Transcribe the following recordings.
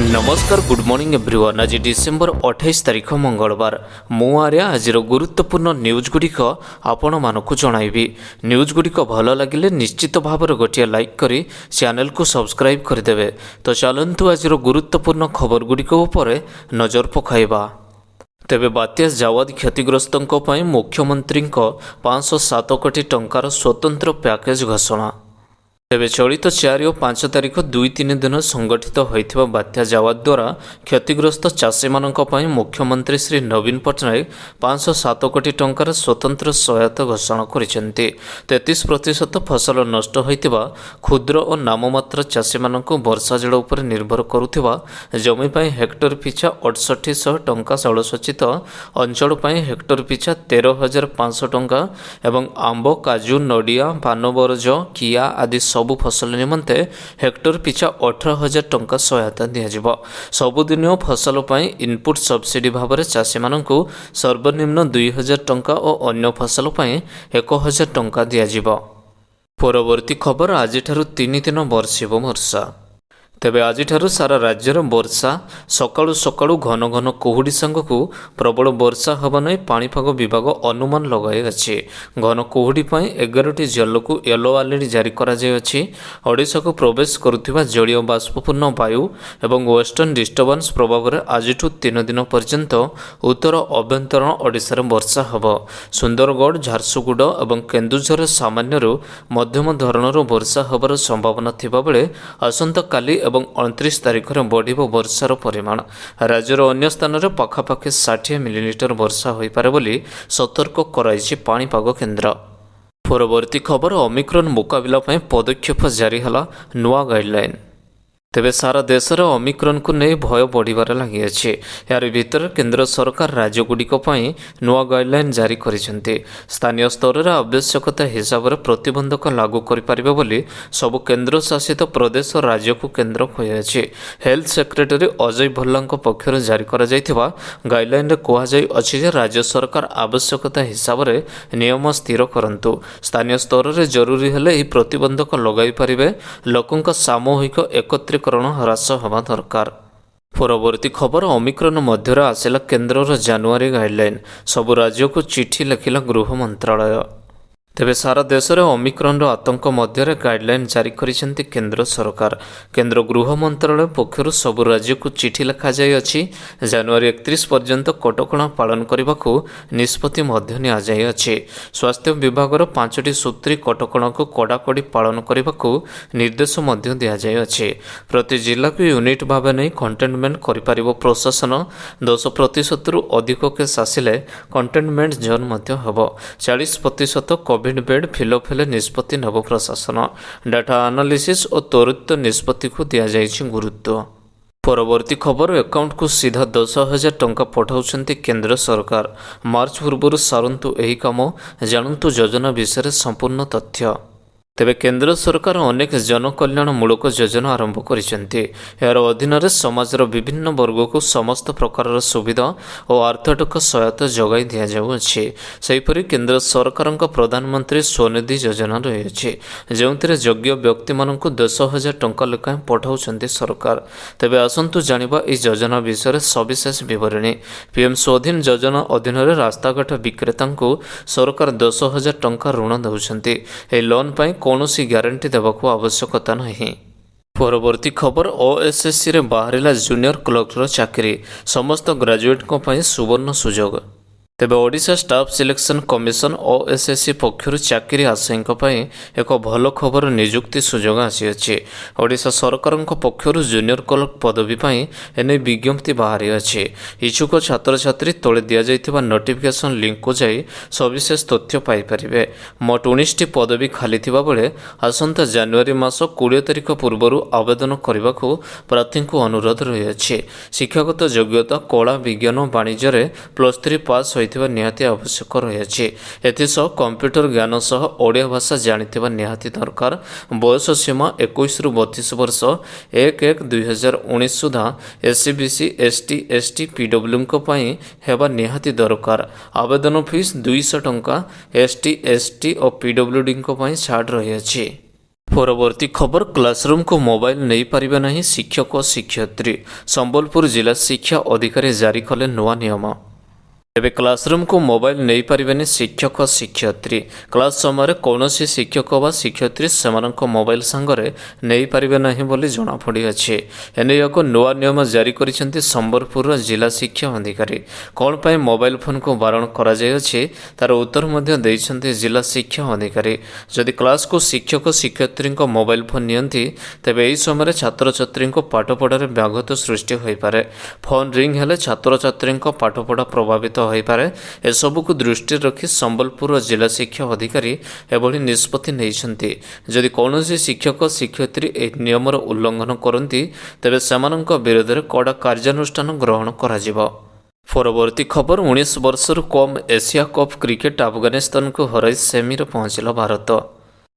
नमस्कार good morning everyone. आज December 28 तारिख मंगलवार। मु आर्या आजिर गुरुत्वपूर्ण न्यूज गुड़िक आपण मानकु जणाइबी। न्यूज गुड़िक भल लगिले निश्चित भाव गोटे लाइक करी चैनल को सब्सक्राइब करदेवे। तो चलतु आजिर गुरुत्वपूर्ण खबर गुड़िक उपरे नजर पकाइबा। तेबे बात्या जावाद क्षतिग्रस्तों पर मुख्यमंत्री 507 कोटी टंकार स्वतंत्र पैकेज घोषणा। तेबे चलित 4 और 5 तारिख 2-3 दिन संगठित होइथिबा बात्या जावाद द्वारा क्षतिग्रस्त चाषी मानक पई मुख्यमंत्री श्री नवीन पट्टनायक 507 कोटी टंकार स्वतंत्र सहायता घोषणा करिसेंती। 33% फसल नष्ट होइथिबा क्षुद्र और नाममात्र चाषी मानक वर्षा जल उपर निर्भर करुथिबा जमी पई हेक्टर पिछा 6800 टंका जलसेचित अंचल पई हेक्टर पिछा 13,500 टंका एवं आंब काजू नडिया पानबरज किया आदि सबु फसल निमंते हेक्टर पिछा 18,000 टंका सहायता दिया। सबुदिन फसल पर इनपुट सब्सिडी भाव में चाषी मानू सर्वनिम्न 2,000 टंका और अन्य फसल पर 1,000 टंका दिया। परवर्ती खबर आज 3 दिन बरसिब वर्षा। तेबे आज सारा राज्यर वर्षा सकाळु सकाळु घन घन कुहुड़ी सांगकु प्रबल वर्षा हवा नहीं पाणीपाग विभाग अनुमान लगाई अछि। घन कुहुड़ी पई 11टी जिल्ला को येलो अलर्ट जारी करा जाय अछि। ओडिशा को प्रवेश करुथिबा जलीय बाष्पपूर्ण वायु एवं वेस्टर्न डिस्टर्बेंस प्रभाव में आज 3 दिन पर्यंत उत्तर अभ्यंतरण ओडिशा रे वर्षा हबो। सुंदरगढ़ झारसुगुड़ और केन्दुझर सामान्य मध्यम धरणर वर्षा हबार संभावना थिबा बेले आसंता काली एवं 29 तारिख में बढ़ वर्षार परिमाण। राज्यर अन्य स्थान में पखापाखि 60 मिलीमीटर वर्षा हो पारे बोली सतर्क कराइछि पाणीपाग केन्द्र। परवर्ती खबर ओमिक्रॉन मुकाबला पदक्षेप जारी हला नुआ गाइडलाइन। तेबे सारा देश में ओमिक्रॉन को नहीं भय बढ़िबार लगी अछि। यार भीतर केंद्र सरकार राज्यगुड़िक नुआ गाइडलाइन जारी करिसेंती। स्थानीय स्तर में आवश्यकता हिसाब से प्रतिबंधक लागू करिपारिबे बोली सबु केंद्र शासित प्रदेश और राज्य को केंद्र कहिछि। हेल्थ सेक्रेटरी अजय भल्लांक पक्षर जारी करा जायथिबा गाइडलाइन रे कुहा जाय अछि जे राज्य सरकार आवश्यकता हिसाब से नियम स्थिर करंतु। स्थानीय स्तर में जरूरी हेले एही प्रतिबंधक लगाई पारिबे। लोकंक सामूहिक एकत्रीकरण ह्रास हवा दरकार। परवर्ती खबर ओमिक्रॉन मध्य आसिला केन्द्र जानुआरी गाइडलाइन। सबु राज्य को चिठी लिखिला गृह मंत्रालय। तेबे सारा देश में ओमिक्रॉन आतंक मध्य गाइडलाइन जारी करिसेंती केंद्र सरकार। केंद्र गृह मंत्रालय पक्षर सबु राज्य को चिठी लिखा जाय अछि। जनवरी 31 पर्यंत कटकणा पालन करने को निष्पत्ति मध्य निया जाय अछि। स्वास्थ्य विभाग 5टी सूत्री कटकणा को कड़ाकड़ी पालन करने को निर्देश मध्य दिया जाय अछि। प्रति जिला को यूनिट भाव नहीं कंटेनमेंट करिपारिबो प्रशासन। 10% रु अधिक केस आसिले कंटेनमेंट जोन मध्य हबो। 40% कोविड बेड फिलअप हेले निष्पत्ति नव प्रशासन। डाटा एनालिसिस और त्वरित निष्पत्ति को दिया जायछि गुरुत्व। परवर्ती खबर अकाउंट को सीधा 10,000 टंका पठाउछंती केंद्र सरकार। मार्च पूर्व सारंतु एही काम जानंतु योजना विषय संपूर्ण तथ्य। तेबे केंद्र सरकार अनेक जनकल्याणमूलक योजना आरंभ करिसेंती। यार अधीन समाजर विभिन्न वर्ग को समस्त प्रकार सुविधा और आर्थिक सहायता जगाई दिया जाउछि। सेहिपरि केंद्र सरकार प्रधानमंत्री स्वनिधि योजना रही जो योग्य व्यक्ति मानक 10,000 टंका लेखाएं पठाउछंती सरकार। तेबे आसंतु जानिबा ई योजना विषय सविशेष विवरणी। पीएम स्वाधीन योजना अधीन रास्ताघाट विक्रेता को सरकार 10,000 टंका ऋण देउछंती। ए लोन पई कौनसी ग्यारंटी देवाक आवश्यकता नहीं। परवर्ती खबर ओएसएससी रे बाहरिला जूनियर क्लर्कर चाकरी। समस्त ग्रेजुएट को सुवर्ण सुजोग। तेबे Odisha staff selection commission OSSC पक्षर चाकरी आशायी एक भल खबर नियुक्ति सुजोग आसी। ओडिशा सरकार पक्षर जूनियर क्लर्क पदवी एने विज्ञप्ति बाहरी अछि। इच्छुक छात्र छात्री तले दिया जाइथिबा नोटिफिकेशन लिंक को जाई सविशेष तथ्य पाई परिबे। मोट 19टी पदवी खाली थिबा बेले आसंता जनवरी मास 20 तारिख पूर्व आवेदन करने को प्रार्थी को अनुरोध रही अछि। शिक्षागत योग्यता कला विज्ञान वाणिज्य रे +3 पास निहाती आवश्यक रही। एसह कंप्यूटर ज्ञान सह ओडिया भाषा जानिथिबा निहाती दरकार। बयस सीमा 21 रु 32 वर्ष 1/1/2019 सुधा एससीबीसी एसटी एसटी पीडब्ल्यू को पई हेबा निहाती दरकार। आवेदन फीस 200 टंका। एसटी एसटी और पीडब्ल्यूडी को पई छाड़ रही अछि। ପରବର୍ତ୍ତୀ ଖବର କ୍ଲାସରୁମକୁ ମୋବାଇଲ ନେଇପାରିବେ ନାହିଁ ଶିକ୍ଷକ ଶିକ୍ଷୟିତ୍ରୀ। ସମ୍ବଲପୁର ଜିଲ୍ଲା ଶିକ୍ଷା ଅଧିକାରୀ ଜାରି କଲେ ନୂଆ ନିୟମ। ଏବେ କ୍ଲାସରୁମକୁ ମୋବାଇଲ ନେଇପାରିବେନି ଶିକ୍ଷକ ଶିକ୍ଷୟିତ୍ରୀ। କ୍ଲାସ ସମୟରେ କୌଣସି ଶିକ୍ଷକ ବା ଶିକ୍ଷୟିତ୍ରୀ ସେମାନଙ୍କ ମୋବାଇଲ ସାଙ୍ଗରେ ନେଇପାରିବେ ନାହିଁ ବୋଲି ଜଣାପଡ଼ିଅଛି। ଏନେଇ ଏକ ନୂଆ ନିୟମ ଜାରି କରିଛନ୍ତି ସମ୍ବଲପୁରର ଜିଲ୍ଲା ଶିକ୍ଷା ଅଧିକାରୀ। କ'ଣ ପାଇଁ ମୋବାଇଲ ଫୋନକୁ ବାରଣ କରାଯାଇଅଛି ତାର ଉତ୍ତର ମଧ୍ୟ ଦେଇଛନ୍ତି ଜିଲ୍ଲା ଶିକ୍ଷା ଅଧିକାରୀ। ଯଦି କ୍ଲାସକୁ ଶିକ୍ଷକ ଶିକ୍ଷୟିତ୍ରୀଙ୍କ ମୋବାଇଲ ଫୋନ ନିଅନ୍ତି ତେବେ ଏହି ସମୟରେ ଛାତ୍ରଛାତ୍ରୀଙ୍କ ପାଠପଢ଼ାରେ ବ୍ୟାଘାତ ସୃଷ୍ଟି ହୋଇପାରେ। ଫୋନ ରିଙ୍ଗ ହେଲେ ଛାତ୍ରଛାତ୍ରୀଙ୍କ ପାଠପଢ଼ା ପ୍ରଭାବିତ ହୋଇପାରେ। ଏସବୁକୁ ଦୃଷ୍ଟିରେ ରଖି ସମ୍ବଲପୁରର ଜିଲ୍ଲା ଶିକ୍ଷା ଅଧିକାରୀ ଏଭଳି ନିଷ୍ପତ୍ତି ନେଇଛନ୍ତି। ଯଦି କୌଣସି ଶିକ୍ଷକ ଶିକ୍ଷୟିତ୍ରୀ ଏହି ନିୟମର ଉଲ୍ଲଂଘନ କରନ୍ତି ତେବେ ସେମାନଙ୍କ ବିରୋଧରେ କଡ଼ା କାର୍ଯ୍ୟାନୁଷ୍ଠାନ ଗ୍ରହଣ କରାଯିବ। ପରବର୍ତ୍ତୀ ଖବର 19 ବର୍ଷରୁ କମ୍ ଏସିଆ କପ୍ କ୍ରିକେଟ ଆଫଗାନିସ୍ତାନକୁ ହରାଇ ସେମିରେ ପହଞ୍ଚିଲା ଭାରତ।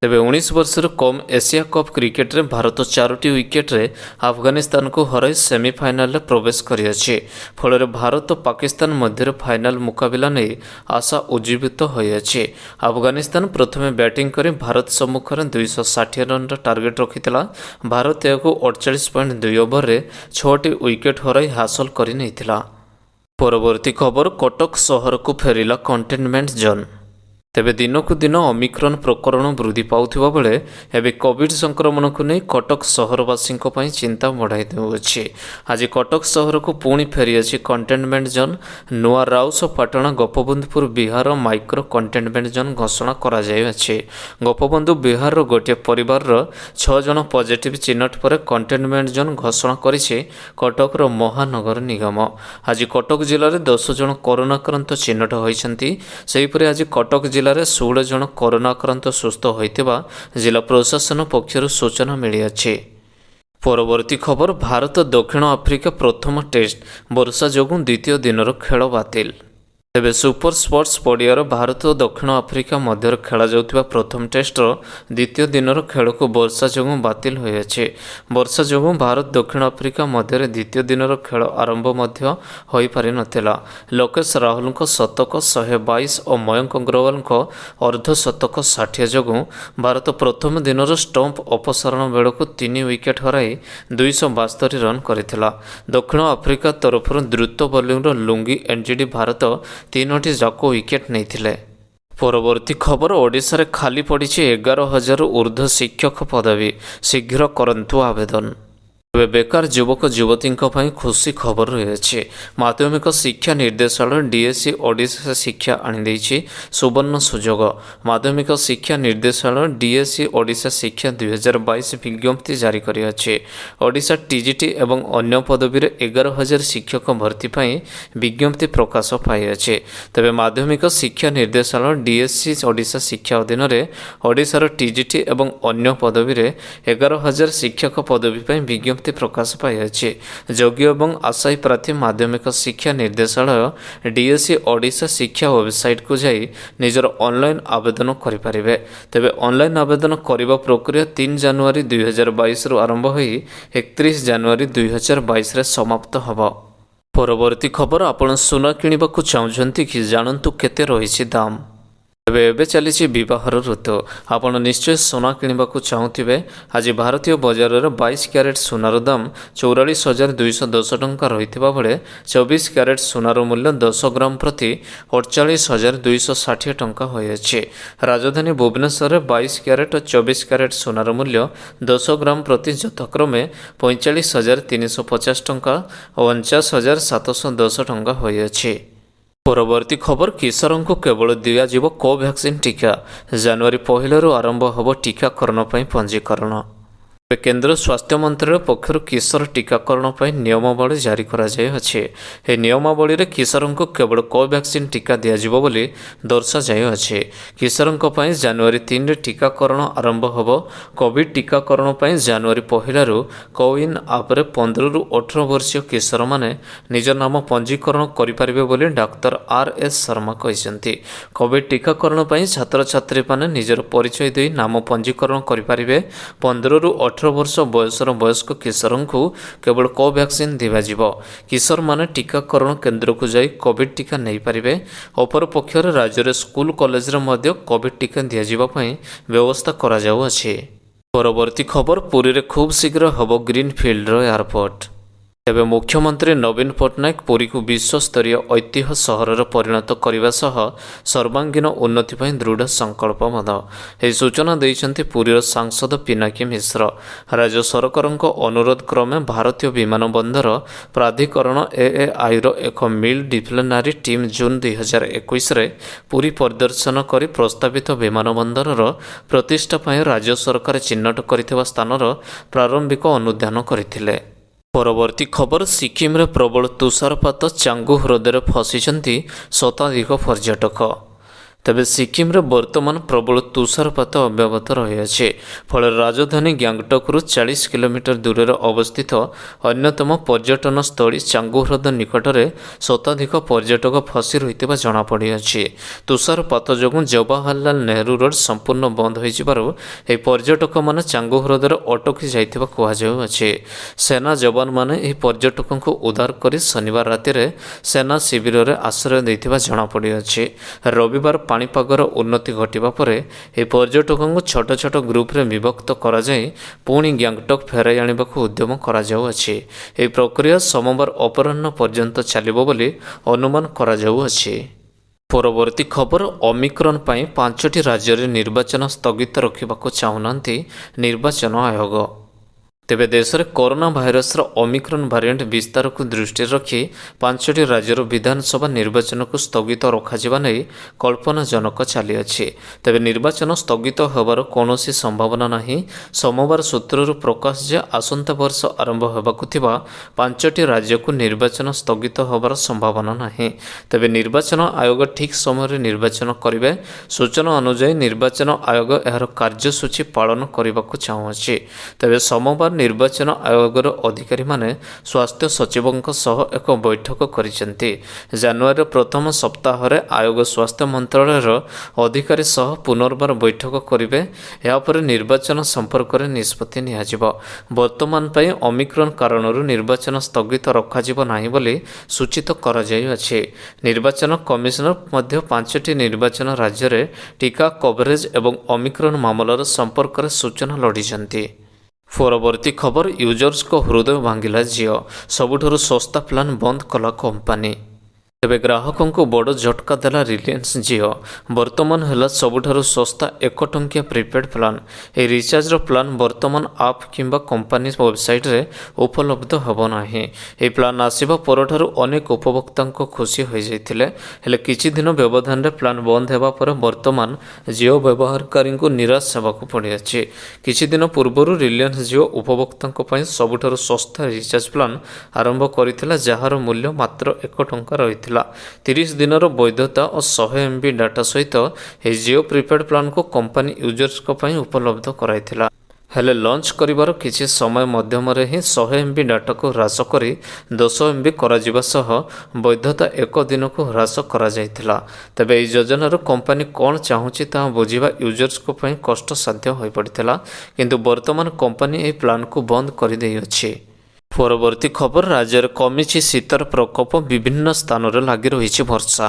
ତେବେ 19 ବର୍ଷରୁ କମ୍ ଏସିଆ କପ୍ କ୍ରିକେଟରେ ଭାରତ 4ଟି ୱିକେଟରେ ଆଫଗାନିସ୍ତାନକୁ ହରାଇ ସେମିଫାଇନାଲରେ ପ୍ରବେଶ କରିଅଛି। ଫଳରେ ଭାରତ ପାକିସ୍ତାନ ମଧ୍ୟରେ ଫାଇନାଲ ମୁକାବିଲା ନେଇ ଆଶା ଉଜ୍ଜୀବିତ ହୋଇଅଛି। ଆଫଗାନିସ୍ତାନ ପ୍ରଥମେ ବ୍ୟାଟିଂ କରି ଭାରତ ସମ୍ମୁଖରେ 260 ରନର ଟାର୍ଗେଟ ରଖିଥିଲା। ଭାରତ ଏହାକୁ 48.2 ଓଭରରେ 6ଟି ୱିକେଟ ହରାଇ ହାସଲ କରିନେଇଥିଲା। ପରବର୍ତ୍ତୀ ଖବର କଟକ ସହରକୁ ଫେରିଲା କଣ୍ଟେନମେଣ୍ଟ ଜୋନ୍। ତେବେ ଦିନକୁ ଦିନ ଅମିକ୍ରନ୍ ପ୍ରକରଣ ବୃଦ୍ଧି ପାଉଥିବା ବେଳେ ଏବେ କୋଭିଡ୍ ସଂକ୍ରମଣକୁ ନେଇ କଟକ ସହରବାସୀଙ୍କ ପାଇଁ ଚିନ୍ତା ବଢ଼ାଇ ଦେଉଅଛି। ଆଜି କଟକ ସହରକୁ ପୁଣି ଫେରିଅଛି କଣ୍ଟେନମେଣ୍ଟ ଜୋନ୍। ନୂଆ Rauspatna ଗୋପବନ୍ଧୁପୁର Bihar micro containment zone ଘୋଷଣା କରାଯାଇଅଛି। ଗୋପବନ୍ଧୁ ବିହାରର ଗୋଟିଏ ପରିବାରର 6 ଜଣ ପଜିଟିଭ ଚିହ୍ନଟ ପରେ କଣ୍ଟେନମେଣ୍ଟ ଜୋନ୍ ଘୋଷଣା କରିଛି କଟକର ମହାନଗର ନିଗମ। ଆଜି କଟକ ଜିଲ୍ଲାରେ 10 ଜଣ କରୋନା ଆକ୍ରାନ୍ତ ଚିହ୍ନଟ ହୋଇଛନ୍ତି। ସେହିପରି ଆଜି କଟକ ଜିଲ୍ଲାରେ 16 ଜଣ କରୋନା ଆକ୍ରାନ୍ତ ସୁସ୍ଥ ହୋଇଥିବା ଜିଲ୍ଲା ପ୍ରଶାସନ ପକ୍ଷରୁ ସୂଚନା ମିଳିଅଛି। ପରବର୍ତ୍ତୀ ଖବର ଭାରତ ଦକ୍ଷିଣ ଆଫ୍ରିକା ପ୍ରଥମ ଟେଷ୍ଟ ବର୍ଷା ଯୋଗୁଁ ଦ୍ୱିତୀୟ ଦିନର ଖେଳ ବାତିଲ। ତେବେ ସୁପର ସ୍ପୋର୍ଟସ ପଡ଼ିଆର ଭାରତ ଓ ଦକ୍ଷିଣ ଆଫ୍ରିକା ମଧ୍ୟରେ ଖେଳାଯାଉଥିବା ପ୍ରଥମ ଟେଷ୍ଟର ଦ୍ୱିତୀୟ ଦିନର ଖେଳକୁ ବର୍ଷା ଯୋଗୁଁ ବାତିଲ ହୋଇଅଛି। ବର୍ଷା ଯୋଗୁଁ ଭାରତ ଦକ୍ଷିଣ ଆଫ୍ରିକା ମଧ୍ୟରେ ଦ୍ୱିତୀୟ ଦିନର ଖେଳ ଆରମ୍ଭ ମଧ୍ୟ ହୋଇପାରିନଥିଲା। ଲୋକେଶ ରାହୁଲଙ୍କ ଶତକ 122 ଓ ମୟଙ୍କ ଅଗ୍ରୱାଲଙ୍କ ଅର୍ଦ୍ଧଶତକ 60 ଯୋଗୁଁ ଭାରତ ପ୍ରଥମ ଦିନର ଷ୍ଟମ୍ପ ଅପସାରଣ ବେଳକୁ 3 ୱିକେଟ ହରାଇ 272 ରନ୍ କରିଥିଲା। ଦକ୍ଷିଣ ଆଫ୍ରିକା ତରଫରୁ ଦ୍ରୁତ ବୋଲିଂର ଲୁଙ୍ଗି ଏନ୍ଜିଡି ଭାରତ 3ଟି ଯାକ ୱିକେଟ ନେଇଥିଲେ। ପରବର୍ତ୍ତୀ ଖବର ଓଡ଼ିଶାରେ ଖାଲି ପଡ଼ିଛି 11,000ରୁ ଉର୍ଦ୍ଧ୍ୱ ଶିକ୍ଷକ ପଦବୀ। ଶୀଘ୍ର କରନ୍ତୁ ଆବେଦନ। ତେବେ ବେକାର ଯୁବକ ଯୁବତୀଙ୍କ ପାଇଁ ଖୁସି ଖବର ରହିଅଛି। ମାଧ୍ୟମିକ ଶିକ୍ଷା ନିର୍ଦ୍ଦେଶାଳୟ ଡିଏସି ଓଡ଼ିଶା ଶିକ୍ଷା ଆଣିଦେଇଛି ସୁବର୍ଣ୍ଣ ସୁଯୋଗ। ମାଧ୍ୟମିକ ଶିକ୍ଷା ନିର୍ଦ୍ଦେଶାଳୟ ଡିଏସି ଓଡ଼ିଶା ଶିକ୍ଷା 2022 ବିଜ୍ଞପ୍ତି ଜାରି କରିଅଛି। ଓଡ଼ିଶା ଟିଜିଟି ଏବଂ ଅନ୍ୟ ପଦବୀରେ 11,000 ଶିକ୍ଷକ ଭର୍ତ୍ତି ପାଇଁ ବିଜ୍ଞପ୍ତି ପ୍ରକାଶ ପାଇଅଛି। ତେବେ ମାଧ୍ୟମିକ ଶିକ୍ଷା ନିର୍ଦ୍ଦେଶାଳୟ ଡିଏସି ଓଡ଼ିଶା ଶିକ୍ଷା ଅଧୀନରେ ଓଡ଼ିଶାର ଟିଜିଟି ଏବଂ ଅନ୍ୟ ପଦବୀରେ 11,000 ଶିକ୍ଷକ ପଦବୀ ପାଇଁ ବିଜ୍ଞପ୍ତି ପ୍ରକାଶ ପାଇଅଛି। ଯୋଗ୍ୟ ଏବଂ ଆଶାୟୀ ପ୍ରାର୍ଥୀ ମାଧ୍ୟମିକ ଶିକ୍ଷା ନିର୍ଦ୍ଦେଶାଳୟ ଡିଏସି ଓଡ଼ିଶା ଶିକ୍ଷା ୱେବସାଇଟକୁ ଯାଇ ନିଜର ଅନଲାଇନ୍ ଆବେଦନ କରିପାରିବେ। ତେବେ ଅନଲାଇନ୍ ଆବେଦନ କରିବା ପ୍ରକ୍ରିୟା 3 ଜାନୁଆରୀ 2022ରୁ ଆରମ୍ଭ ହୋଇ 31 ଜାନୁଆରୀ 2022ରେ ସମାପ୍ତ ହେବ। ପରବର୍ତ୍ତୀ ଖବର ଆପଣ ସୁନା କିଣିବାକୁ ଚାହୁଁଛନ୍ତି କି? ଜାଣନ୍ତୁ କେତେ ରହିଛି ଦାମ। ଏବେ ଚାଲିଛି ବିବାହର ଋତୁ। ଆପଣ ନିଶ୍ଚୟ ସୁନା କିଣିବାକୁ ଚାହୁଁଥିବେ। ଆଜି ଭାରତୀୟ ବଜାରରେ 22 କ୍ୟାରେଟ୍ ସୁନାର ଦାମ 44,210 ଟଙ୍କା ରହିଥିବା ବେଳେ 24 କ୍ୟାରେଟ୍ ସୁନାର ମୂଲ୍ୟ 10 ଗ୍ରାମ ପ୍ରତି 48,260 ଟଙ୍କା ହୋଇଅଛି। ରାଜଧାନୀ ଭୁବନେଶ୍ୱରରେ 22 କ୍ୟାରେଟ୍ ଓ 24 କ୍ୟାରେଟ୍ ସୁନାର ମୂଲ୍ୟ 10 ଗ୍ରାମ ପ୍ରତି ଯଥାକ୍ରମେ 45,350 ଟଙ୍କା ଓ 49,710 ଟଙ୍କା ହୋଇଅଛି। ପରବର୍ତ୍ତୀ ଖବର କିଶୋରଙ୍କୁ କେବଳ ଦିଆଯିବ କୋଭ୍ୟାକ୍ସିନ୍ ଟିକା। ଜାନୁଆରୀ 1ରୁ ଆରମ୍ଭ ହେବ ଟିକାକରଣ ପାଇଁ ପଞ୍ଜୀକରଣ। ଏବେ କେନ୍ଦ୍ର ସ୍ୱାସ୍ଥ୍ୟ ମନ୍ତ୍ରାଳୟ ପକ୍ଷରୁ କିଶୋର ଟିକାକରଣ ପାଇଁ ନିୟମାବଳୀ ଜାରି କରାଯାଇଅଛି। ଏହି ନିୟମାବଳୀରେ କିଶୋରଙ୍କୁ କେବଳ କୋଭ୍ୟାକ୍ସିନ୍ ଟିକା ଦିଆଯିବ ବୋଲି ଦର୍ଶାଯାଇଅଛି। କିଶୋରଙ୍କ ପାଇଁ ଜାନୁଆରୀ 3ରେ ଟିକାକରଣ ଆରମ୍ଭ ହେବ। କୋଭିଡ୍ ଟିକାକରଣ ପାଇଁ ଜାନୁଆରୀ 1ରୁ କୋୱିନ୍ ଆପ୍ରେ 15ରୁ 18 ବର୍ଷୀୟ କିଶୋରମାନେ ନିଜ ନାମ ପଞ୍ଜୀକରଣ କରିପାରିବେ ବୋଲି ଡାକ୍ତର ଆର୍.ଏସ୍. ଶର୍ମା କହିଛନ୍ତି। କୋଭିଡ୍ ଟିକାକରଣ ପାଇଁ ଛାତ୍ରଛାତ୍ରୀମାନେ ନିଜର ପରିଚୟ ଦେଇ ନାମ ପଞ୍ଜୀକରଣ କରିପାରିବେ। 15ରୁ 18 ବର୍ଷ ବୟସର ବୟସ୍କ କିଶୋରଙ୍କୁ କେବଳ କୋଭ୍ୟାକ୍ସିନ୍ ଦିଆଯିବ। କିଶୋରମାନେ ଟିକାକରଣ କେନ୍ଦ୍ରକୁ ଯାଇ କୋଭିଡ୍ ଟିକା ନେଇପାରିବେ। ଅପରପକ୍ଷରେ ରାଜ୍ୟରେ ସ୍କୁଲ କଲେଜରେ ମଧ୍ୟ କୋଭିଡ୍ ଟିକା ଦିଆଯିବା ପାଇଁ ବ୍ୟବସ୍ଥା କରାଯାଉଅଛି। ପରବର୍ତ୍ତୀ ଖବର ପୁରୀରେ ଖୁବ୍ ଶୀଘ୍ର ହେବ ଗ୍ରୀନଫିଲ୍ଡର ଏୟାରପୋର୍ଟ। ତେବେ ମୁଖ୍ୟମନ୍ତ୍ରୀ ନବୀନ ପଟ୍ଟନାୟକ ପୁରୀକୁ ବିଶ୍ୱସ୍ତରୀୟ ଐତିହ୍ୟ ସହରରେ ପରିଣତ କରିବା ସହ ସର୍ବାଙ୍ଗୀନ ଉନ୍ନତି ପାଇଁ ଦୃଢ଼ ସଂକଳ୍ପବଦ୍ଧ। ଏହି ସୂଚନା ଦେଇଛନ୍ତି ପୁରୀର ସାଂସଦ ପିନାକୀ ମିଶ୍ର। ରାଜ୍ୟ ସରକାରଙ୍କ ଅନୁରୋଧ କ୍ରମେ ଭାରତୀୟ ବିମାନ ବନ୍ଦର ପ୍ରାଧିକରଣ AAIର ଏକ ମିଲ୍ ଡିସିପ୍ଲିନାରୀ ଟିମ୍ ଜୁନ୍ 2021ରେ ପୁରୀ ପରିଦର୍ଶନ କରି ପ୍ରସ୍ତାବିତ ବିମାନ ବନ୍ଦରର ପ୍ରତିଷ୍ଠା ପାଇଁ ରାଜ୍ୟ ସରକାର ଚିହ୍ନଟ କରିଥିବା ସ୍ଥାନର ପ୍ରାରମ୍ଭିକ ଅନୁଧ୍ୟାନ କରିଥିଲେ। ପରବର୍ତ୍ତୀ ଖବର ସିକିମରେ ପ୍ରବଳ ତୁଷାରପାତ ଚାଙ୍ଗୁ ହ୍ରଦରେ ଫସିଛନ୍ତି ଶତାଧିକ ପର୍ଯ୍ୟଟକ। ତେବେ ସିକିମରେ ବର୍ତ୍ତମାନ ପ୍ରବଳ ତୁଷାରପାତ ଅବ୍ୟାହତ ରହିଅଛି। ଫଳରେ ରାଜଧାନୀ ଗ୍ୟାଙ୍ଗଟକରୁ 40 କିଲୋମିଟର ଦୂରରେ ଅବସ୍ଥିତ ଅନ୍ୟତମ ପର୍ଯ୍ୟଟନ ସ୍ଥଳୀ ଚାଙ୍ଗୁ ହ୍ରଦ ନିକଟରେ ଶତାଧିକ ପର୍ଯ୍ୟଟକ ଫସି ରହିଥିବା ଜଣାପଡ଼ିଅଛି। ତୁଷାରପାତ ଯୋଗୁଁ ଜବାହରଲାଲ ନେହେରୁ ରୋଡ୍ ସମ୍ପୂର୍ଣ୍ଣ ବନ୍ଦ ହୋଇଯିବାରୁ ଏହି ପର୍ଯ୍ୟଟକମାନେ ଚାଙ୍ଗୁ ହ୍ରଦରେ ଅଟକି ଯାଇଥିବା କୁହାଯାଉଅଛି। ସେନା ଯବାନମାନେ ଏହି ପର୍ଯ୍ୟଟକଙ୍କୁ ଉଦ୍ଧାର କରି ଶନିବାର ରାତିରେ ସେନା ଶିବିରରେ ଆଶ୍ରୟ ଦେଇଥିବା ଜଣାପଡ଼ିଅଛି। ରବିବାର ପାଣିପାଗର ଉନ୍ନତି ଘଟିବା ପରେ ଏହି ପର୍ଯ୍ୟଟକଙ୍କୁ ଛୋଟ ଛୋଟ ଗ୍ରୁପରେ ବିଭକ୍ତ କରାଯାଇ ପୁଣି ଗ୍ୟାଙ୍ଗଟକ୍ ଫେରାଇ ଆଣିବାକୁ ଉଦ୍ୟମ କରାଯାଉଅଛି। ଏହି ପ୍ରକ୍ରିୟା ସୋମବାର ଅପରାହ୍ନ ପର୍ଯ୍ୟନ୍ତ ଚାଲିବ ବୋଲି ଅନୁମାନ କରାଯାଉଅଛି। ପରବର୍ତ୍ତୀ ଖବର ଓମିକ୍ରନ୍ ପାଇଁ 5ଟି ରାଜ୍ୟରେ ନିର୍ବାଚନ ସ୍ଥଗିତ ରଖିବାକୁ ଚାହୁଁନାହାନ୍ତି ନିର୍ବାଚନ ଆୟୋଗ। ତେବେ ଦେଶରେ କରୋନା ଭାଇରସର ଓମିକ୍ରନ୍ ଭାରିଏଣ୍ଟ ବିସ୍ତାରକୁ ଦୃଷ୍ଟିରେ ରଖି 5ଟି ରାଜ୍ୟର ବିଧାନସଭା ନିର୍ବାଚନକୁ ସ୍ଥଗିତ ରଖାଯିବା ନେଇ କଳ୍ପନାଜନକ ଚାଲିଅଛି। ତେବେ ନିର୍ବାଚନ ସ୍ଥଗିତ ହେବାର କୌଣସି ସମ୍ଭାବନା ନାହିଁ। ସୋମବାର ସୂତ୍ରରୁ ପ୍ରକାଶ ଯେ ଆସନ୍ତା ବର୍ଷ ଆରମ୍ଭ ହେବାକୁ ଥିବା 5ଟି ରାଜ୍ୟକୁ ନିର୍ବାଚନ ସ୍ଥଗିତ ହେବାର ସମ୍ଭାବନା ନାହିଁ। ତେବେ ନିର୍ବାଚନ ଆୟୋଗ ଠିକ୍ ସମୟରେ ନିର୍ବାଚନ କରିବେ। ସୂଚନା ଅନୁଯାୟୀ ନିର୍ବାଚନ ଆୟୋଗ ଏହାର କାର୍ଯ୍ୟସୂଚୀ ପାଳନ କରିବାକୁ ଚାହୁଁଅଛି। ତେବେ ସୋମବାର ନିର୍ବାଚନ ଆୟୋଗର ଅଧିକାରୀମାନେ ସ୍ୱାସ୍ଥ୍ୟ ସଚିବଙ୍କ ସହ ଏକ ବୈଠକ କରିଛନ୍ତି। ଜାନୁଆରୀର ପ୍ରଥମ ସପ୍ତାହରେ ଆୟୋଗ ସ୍ୱାସ୍ଥ୍ୟ ମନ୍ତ୍ରାଳୟର ଅଧିକାରୀ ସହ ପୁନର୍ବାର ବୈଠକ କରିବେ। ଏହାପରେ ନିର୍ବାଚନ ସମ୍ପର୍କରେ ନିଷ୍ପତ୍ତି ନିଆଯିବ। ବର୍ତ୍ତମାନ ପାଇଁ ଓମିକ୍ରନ୍ କାରଣରୁ ନିର୍ବାଚନ ସ୍ଥଗିତ ରଖାଯିବ ନାହିଁ ବୋଲି ସୂଚିତ କରାଯାଇଅଛି। ନିର୍ବାଚନ କମିଶନର ମଧ୍ୟ 5ଟି ନିର୍ବାଚନ ରାଜ୍ୟରେ ଟିକା କଭରେଜ ଏବଂ ଓମିକ୍ରନ୍ ମାମଲାର ସମ୍ପର୍କରେ ସୂଚନା ଲୋଡ଼ିଛନ୍ତି। ପରବର୍ତ୍ତୀ ଖବର ୟୁଜର୍ସଙ୍କ ହୃଦୟ ଭାଙ୍ଗିଲା ଜିଓ। ସବୁଠାରୁ ଶସ୍ତା ପ୍ଲାନ୍ ବନ୍ଦ କଲା କମ୍ପାନୀ। ତେବେ ଗ୍ରାହକଙ୍କୁ ବଡ଼ ଝଟକା ଦେଲା ରିଲାଏନ୍ସ ଜିଓ। ବର୍ତ୍ତମାନ ହେଲା ସବୁଠାରୁ ଶସ୍ତା 1 ଟଙ୍କିଆ ପ୍ରିପେଡ୍ ପ୍ଲାନ୍। ଏହି ରିଚାର୍ଜର ପ୍ଲାନ୍ ବର୍ତ୍ତମାନ ଆପ୍ କିମ୍ବା କମ୍ପାନୀ ୱେବସାଇଟ୍ରେ ଉପଲବ୍ଧ ହେବ ନାହିଁ। ଏହି ପ୍ଲାନ୍ ଆସିବା ପରଠାରୁ ଅନେକ ଉପଭୋକ୍ତାଙ୍କ ଖୁସି ହୋଇଯାଇଥିଲେ। ହେଲେ କିଛି ଦିନ ବ୍ୟବଧାନରେ ପ୍ଲାନ୍ ବନ୍ଦ ହେବା ପରେ ବର୍ତ୍ତମାନ ଜିଓ ବ୍ୟବହାରକାରୀଙ୍କୁ ନିରାଶ ହେବାକୁ ପଡ଼ିଅଛି। କିଛି ଦିନ ପୂର୍ବରୁ ରିଲାଏନ୍ସ ଜିଓ ଉପଭୋକ୍ତାଙ୍କ ପାଇଁ ସବୁଠାରୁ ଶସ୍ତା ରିଚାର୍ଜ ପ୍ଲାନ୍ ଆରମ୍ଭ କରିଥିଲା, ଯାହାର ମୂଲ୍ୟ ମାତ୍ର 1 ଟଙ୍କା ରହିଥିଲା। 30 ଦିନର ବୈଧତା ଓ 100 MB ଡାଟା ସହିତ ଏହି ଜିଓ ପ୍ରିପେଡ୍ ପ୍ଲାନ୍କୁ କମ୍ପାନୀ ୟୁଜର୍ସଙ୍କ ପାଇଁ ଉପଲବ୍ଧ କରାଇଥିଲା। ହେଲେ ଲଞ୍ଚ କରିବାର କିଛି ସମୟ ମଧ୍ୟମରେ ହିଁ 100 MB ଡାଟାକୁ ହ୍ରାସ କରି 10 MB କରାଯିବା ସହ ବୈଧତା 1 ଦିନକୁ ହ୍ରାସ କରାଯାଇଥିଲା। ତେବେ ଏହି ଯୋଜନାରୁ କମ୍ପାନୀ କ'ଣ ଚାହୁଁଛି ତାହା ବୁଝିବା ୟୁଜର୍ସଙ୍କ ପାଇଁ କଷ୍ଟସାଧ୍ୟ ହୋଇପଡ଼ିଥିଲା। କିନ୍ତୁ ବର୍ତ୍ତମାନ କମ୍ପାନୀ ଏହି ପ୍ଲାନ୍କୁ ବନ୍ଦ କରିଦେଇଅଛି। ପରବର୍ତ୍ତୀ ଖବର ରାଜ୍ୟରେ କମିଛି ଶୀତର ପ୍ରକୋପ, ବିଭିନ୍ନ ସ୍ଥାନରେ ଲାଗି ରହିଛି ବର୍ଷା।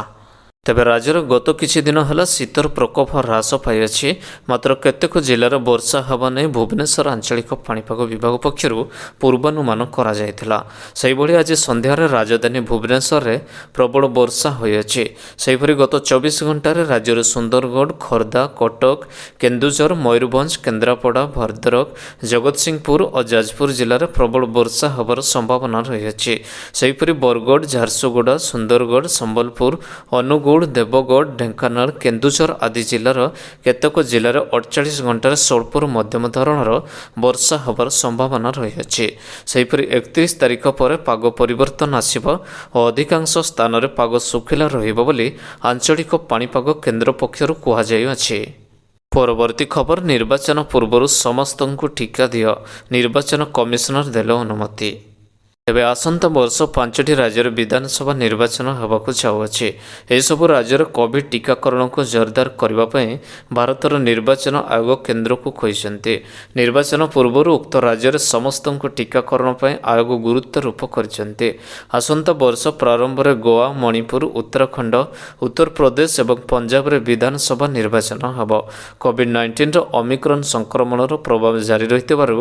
ତେବେ ରାଜ୍ୟରେ ଗତ କିଛି ଦିନ ହେଲା ଶୀତର ପ୍ରକୋପ ହ୍ରାସ ପାଇଅଛି। ମାତ୍ର କେତେକ ଜିଲ୍ଲାରେ ବର୍ଷା ହେବା ନେଇ ଭୁବନେଶ୍ୱର ଆଞ୍ଚଳିକ ପାଣିପାଗ ବିଭାଗ ପକ୍ଷରୁ ପୂର୍ବାନୁମାନ କରାଯାଇଥିଲା। ସେହିଭଳି ଆଜି ସନ୍ଧ୍ୟାରେ ରାଜଧାନୀ ଭୁବନେଶ୍ୱରରେ ପ୍ରବଳ ବର୍ଷା ହୋଇଅଛି। ସେହିପରି ଗତ 24 ଘଣ୍ଟାରେ ରାଜ୍ୟରେ ସୁନ୍ଦରଗଡ଼, ଖୋର୍ଦ୍ଧା, କଟକ, କେନ୍ଦୁଝର, ମୟୂରଭଞ୍ଜ, କେନ୍ଦ୍ରାପଡ଼ା, ଭଦ୍ରକ, ଜଗତସିଂହପୁର ଓ ଯାଜପୁର ଜିଲ୍ଲାରେ ପ୍ରବଳ ବର୍ଷା ହେବାର ସମ୍ଭାବନା ରହିଅଛି। ସେହିପରି ବରଗଡ଼, ଝାରସୁଗୁଡ଼ା, ସୁନ୍ଦରଗଡ଼, ସମ୍ବଲପୁର, ଅନୁଗୁଳ, ଦେବଗଡ଼, ଢେଙ୍କାନାଳ, କେନ୍ଦୁଝର ଆଦି ଜିଲ୍ଲାର କେତେକ ଜିଲ୍ଲାରେ 48 ଘଣ୍ଟାରେ ସ୍ୱଳ୍ପରୁ ମଧ୍ୟମ ଧରଣର ବର୍ଷା ହେବାର ସମ୍ଭାବନା ରହିଅଛି। ସେହିପରି 31 ତାରିଖ ପରେ ପାଗ ପରିବର୍ତ୍ତନ ଆସିବ ଓ ଅଧିକାଂଶ ସ୍ଥାନରେ ପାଗ ଶୁଖିଲା ରହିବ ବୋଲି ଆଞ୍ଚଳିକ ପାଣିପାଗ କେନ୍ଦ୍ର ପକ୍ଷରୁ କୁହାଯାଇଅଛି। ପରବର୍ତ୍ତୀ ଖବର ନିର୍ବାଚନ ପୂର୍ବରୁ ସମସ୍ତଙ୍କୁ ଟିକା ଦିଅ, ନିର୍ବାଚନ କମିଶନର ଦେଲେ ଅନୁମତି। ତେବେ ଆସନ୍ତା ବର୍ଷ 5ଟି ରାଜ୍ୟରେ ବିଧାନସଭା ନିର୍ବାଚନ ହେବାକୁ ଯାଉଅଛି। ଏସବୁ ରାଜ୍ୟରେ କୋଭିଡ ଟିକାକରଣକୁ ଜୋରଦାର କରିବା ପାଇଁ ଭାରତର ନିର୍ବାଚନ ଆୟୋଗ କେନ୍ଦ୍ରକୁ କହିଛନ୍ତି। ନିର୍ବାଚନ ପୂର୍ବରୁ ଉକ୍ତ ରାଜ୍ୟରେ ସମସ୍ତଙ୍କୁ ଟିକାକରଣ ପାଇଁ ଆୟୋଗ ଗୁରୁତ୍ୱାରୋପ କରିଛନ୍ତି। ଆସନ୍ତା ବର୍ଷ ପ୍ରାରମ୍ଭରେ ଗୋଆ, ମଣିପୁର, ଉତ୍ତରାଖଣ୍ଡ, ଉତ୍ତରପ୍ରଦେଶ ଏବଂ ପଞ୍ଜାବରେ ବିଧାନସଭା ନିର୍ବାଚନ ହେବ। କୋଭିଡ-19ର ଓମିକ୍ରନ୍ ସଂକ୍ରମଣର ପ୍ରଭାବ ଜାରି ରହିଥିବାରୁ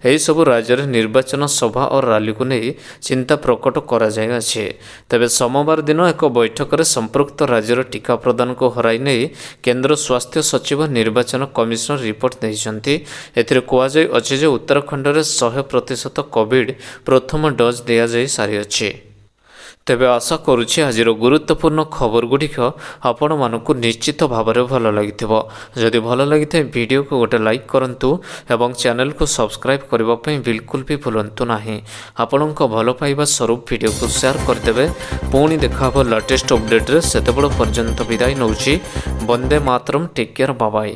ଏହିସବୁ ରାଜ୍ୟରେ ନିର୍ବାଚନ ସଭା ଓ ରାଲିକୁ ନେଇ ଚିନ୍ତା ପ୍ରକଟ କରାଯାଇଅଛି। ତେବେ ସୋମବାର ଦିନ ଏକ ବୈଠକରେ ସମ୍ପୃକ୍ତ ରାଜ୍ୟର ଟିକା ପ୍ରଦାନକୁ ହରାଇ ନେଇ କେନ୍ଦ୍ର ସ୍ୱାସ୍ଥ୍ୟ ସଚିବ ନିର୍ବାଚନ କମିଶନର ରିପୋର୍ଟ ଦେଇଛନ୍ତି। ଏଥିରେ କୁହାଯାଇଅଛି ଯେ ଉତ୍ତରାଖଣ୍ଡରେ 100% କୋଭିଡ ପ୍ରଥମ ଡୋଜ୍ ଦିଆଯାଇ ସାରିଅଛି। ତେବେ ଆଶା କରୁଛି ଆଜିର ଗୁରୁତ୍ୱପୂର୍ଣ୍ଣ ଖବରଗୁଡ଼ିକ ଆପଣମାନଙ୍କୁ ନିଶ୍ଚିତ ଭାବରେ ଭଲ ଲାଗିଥିବ। ଯଦି ଭଲ ଲାଗିଥାଏ ଭିଡ଼ିଓକୁ ଗୋଟେ ଲାଇକ୍ କରନ୍ତୁ ଏବଂ ଚ୍ୟାନେଲକୁ ସବସ୍କ୍ରାଇବ୍ କରିବା ପାଇଁ ବିଲକୁଲ ବି ଭୁଲନ୍ତୁ ନାହିଁ। ଆପଣଙ୍କ ଭଲ ପାଇବା ସ୍ୱରୂପ ଭିଡ଼ିଓକୁ ସେୟାର କରିଦେବେ। ପୁଣି ଦେଖା ହେବ ଲାଟେଷ୍ଟ ଅପଡେଟ୍ରେ। ସେତେବେଳ ପର୍ଯ୍ୟନ୍ତ ବିଦାୟ ନେଉଛି। ବନ୍ଦେ ମାତରମ୍। Take care. Bye bye.